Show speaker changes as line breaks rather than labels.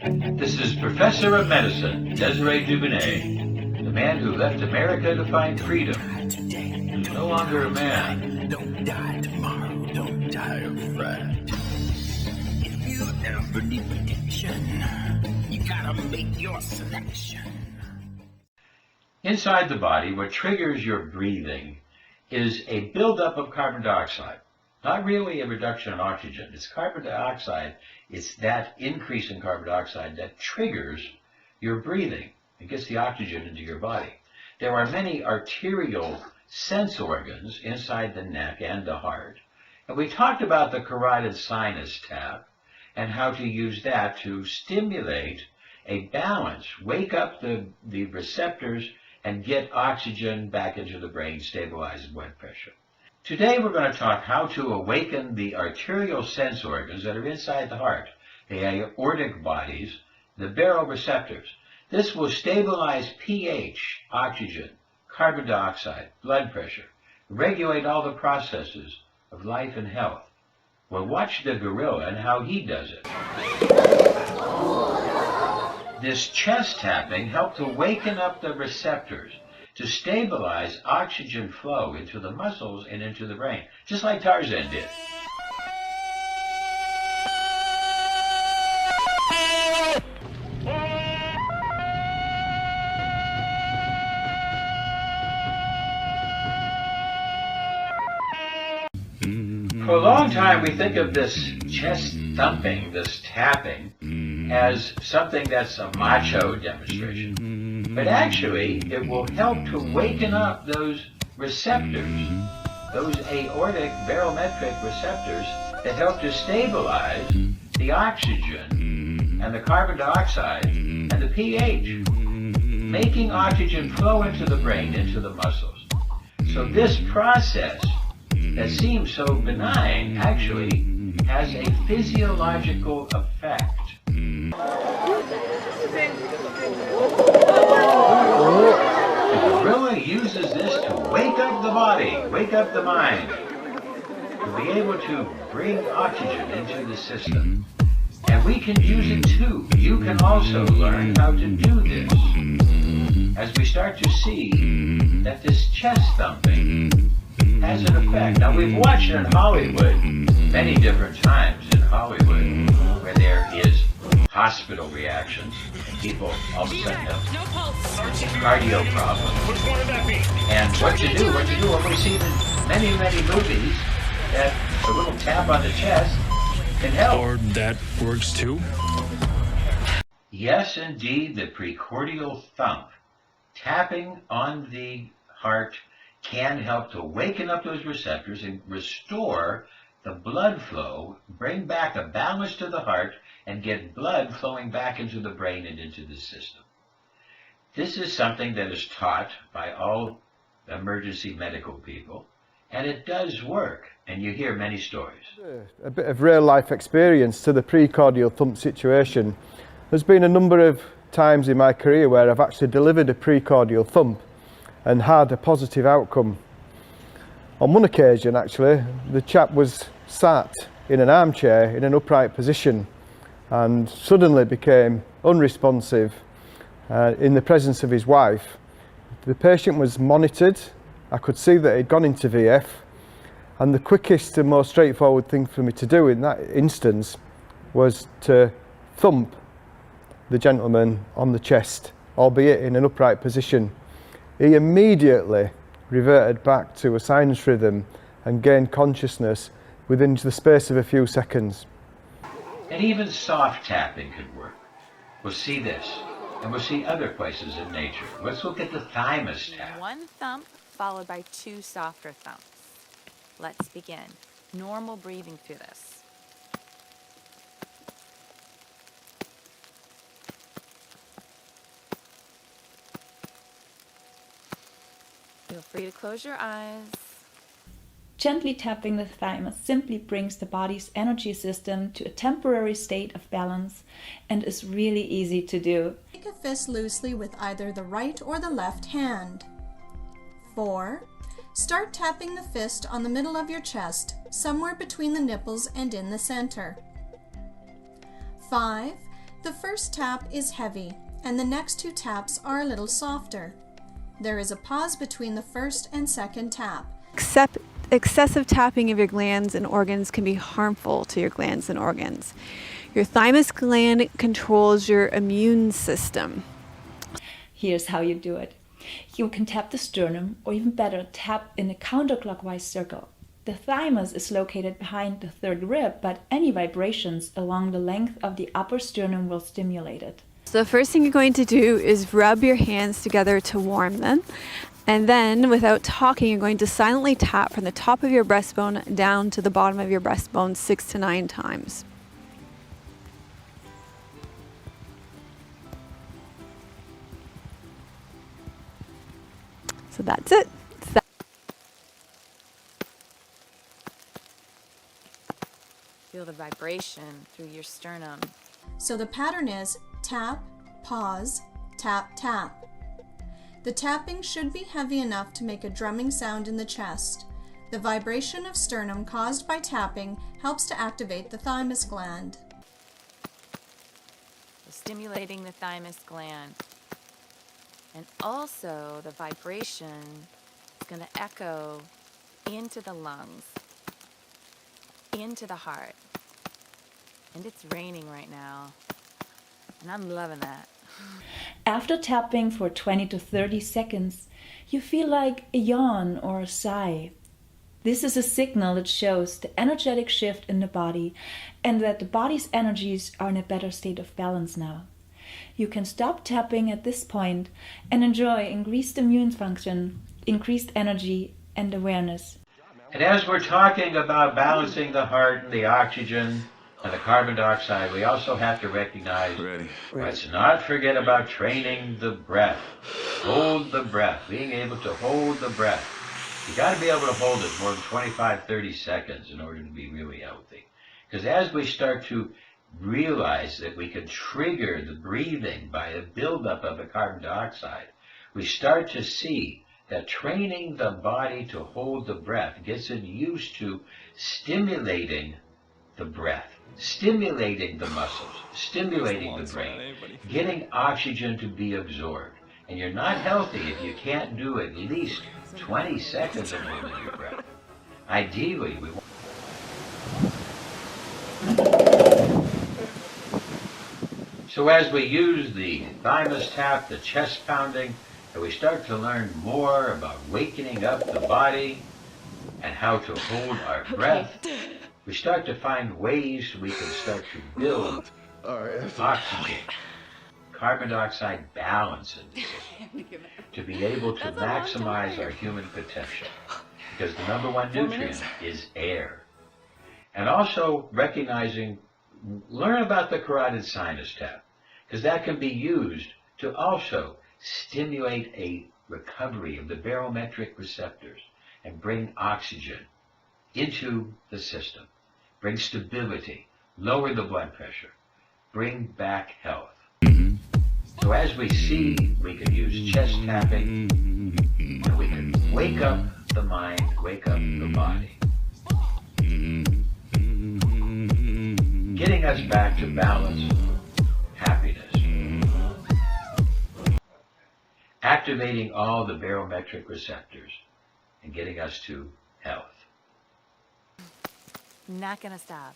This is Professor of Medicine, Desiree Dubonnet, the man who left America to find freedom. He's no longer a man.
Don't die tomorrow, don't die of fright. If you ever need protection, you gotta make your selection.
Inside the body, what triggers your breathing is a buildup of carbon dioxide. Not really a reduction in oxygen. It's carbon dioxide. It's that increase in carbon dioxide that triggers your breathing. It gets the oxygen into your body. There are many arterial sense organs inside the neck and the heart. And we talked about the carotid sinus tap and how to use that to stimulate a balance, wake up the receptors and get oxygen back into the brain, stabilize blood pressure. Today we're going to talk how to awaken the arterial sense organs that are inside the heart, the aortic bodies, the baroreceptors. This will stabilize pH, oxygen, carbon dioxide, blood pressure, regulate all the processes of life and health. Well, watch the gorilla and how he does it. This chest tapping helped to waken up the receptors to stabilize oxygen flow into the muscles and into the brain, just like Tarzan did. For a long time, we think of this chest thumping, this tapping, as something that's a macho demonstration. But actually, it will help to waken up those receptors, those aortic barometric receptors that help to stabilize the oxygen and the carbon dioxide and the pH, making oxygen flow into the brain, into the muscles. So this process that seems so benign actually has a physiological effect. The gorilla uses this to wake up the body, wake up the mind, to be able to bring oxygen into the system. And we can use it too. You can also learn how to do this as we start to see that this chest thumping has an effect. Now, we've watched it in Hollywood many different times in Hollywood where there is hospital reactions. People all of a sudden have cardio problems. And what to do, well, we see in many movies that a little tap on the chest can help.
Or that works too?
Yes, indeed, the precordial thump, tapping on the heart, can help to waken up those receptors and restore the blood flow, bring back a balance to the heart, and get blood flowing back into the brain and into the system. This is something that is taught by all emergency medical people, and it does work, and you hear many stories.
A bit of real life experience to the precordial thump situation. There's been a number of times in my career where I've actually delivered a precordial thump and had a positive outcome. On one occasion, actually, the chap was sat in an armchair in an upright position and suddenly became unresponsive in the presence of his wife. The patient was monitored. I could see that he'd gone into VF, and the quickest and most straightforward thing for me to do in that instance was to thump the gentleman on the chest, albeit in an upright position. He immediately reverted back to a sinus rhythm and gained consciousness within the space of a few seconds.
And even soft tapping could work. We'll see this, and we'll see other places in nature. Let's look at the Thymus tap.
One thump followed by two softer thumps. Let's begin. Normal breathing through this. Feel free to close your eyes.
Gently tapping the thymus simply brings the body's energy system to a temporary state of balance and is really easy to do.
Take a fist loosely with either the right or the left hand. 4. Start tapping the fist on the middle of your chest, somewhere between the nipples and in the center. 5. The first tap is heavy, and the next two taps are a little softer. There is a pause between the first and second tap.
Excessive tapping of your glands and organs can be harmful to your glands and organs. Your thymus gland controls your immune system.
Here's how you do it. You can tap the sternum, or even better, tap in a counterclockwise circle. The thymus is located behind the third rib, but any vibrations along the length of the upper sternum will stimulate it.
So the first thing you're going to do is rub your hands together to warm them. And then, without talking, you're going to silently tap from the top of your breastbone down to the bottom of your breastbone 6 to 9 times. So that's it.
Feel the vibration through your sternum.
So the pattern is tap, pause, tap, tap. The tapping should be heavy enough to make a drumming sound in the chest. The vibration of sternum caused by tapping helps to activate the thymus gland.
Stimulating the thymus gland. And also the vibration is going to echo into the lungs, into the heart. And it's raining right now. And I'm loving that.
After tapping for 20 to 30 seconds, you feel like a yawn or a sigh. This is a signal that shows the energetic shift in the body and that the body's energies are in a better state of balance now. You can stop tapping at this point and enjoy increased immune function, increased energy, and awareness.
And as we're talking about balancing the heart and the oxygen and the carbon dioxide, we also have to recognize, let's not forget about training the breath. Hold the breath, being able to hold the breath. You got to be able to hold it more than 25, 30 seconds in order to be really healthy. Because as we start to realize that we can trigger the breathing by a buildup of the carbon dioxide, we start to see that training the body to hold the breath gets it used to stimulating the breath, stimulating the muscles, stimulating the brain, getting oxygen to be absorbed. And you're not healthy if you can't do at least 20 seconds of holding your breath. Ideally, we want. So as we use the thymus tap, the chest pounding, and we start to learn more about wakening up the body and how to hold our breath, we start to find ways we can start to build oxygen, carbon dioxide balance in the system, to be able to maximize our human potential. Because the number one nutrient is air. And also recognizing, learn about the carotid sinus tap, because that can be used to also stimulate a recovery of the barometric receptors and bring oxygen into the system, bring stability, lower the blood pressure, bring back health. So as we see, we can use chest tapping, and we can wake up the mind, wake up the body, getting us back to balance, happiness, activating all the barometric receptors and getting us to health.
Not gonna stop.